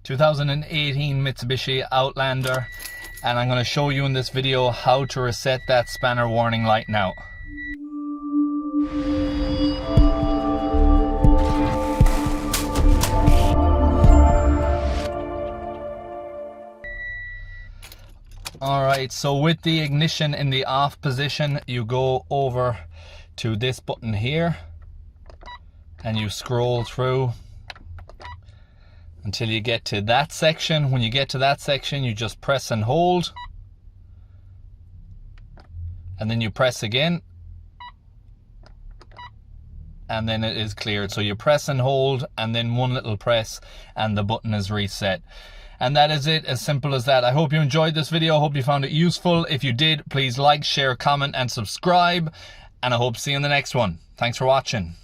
2018 Mitsubishi Outlander, and I'm going to show you in this video how to reset that spanner warning light now. Alright, so with the ignition in the off position, you go over to this button here and you scroll through until you get to that section. When you get to that section, you just press and hold, and then you press again, and then it is cleared. So you press and hold, and then one little press and the button is reset. And that is it, as simple as that. I hope you enjoyed this video. I hope you found it useful. If you did, please like, share, comment and subscribe, and I hope to see you in the next one. Thanks for watching.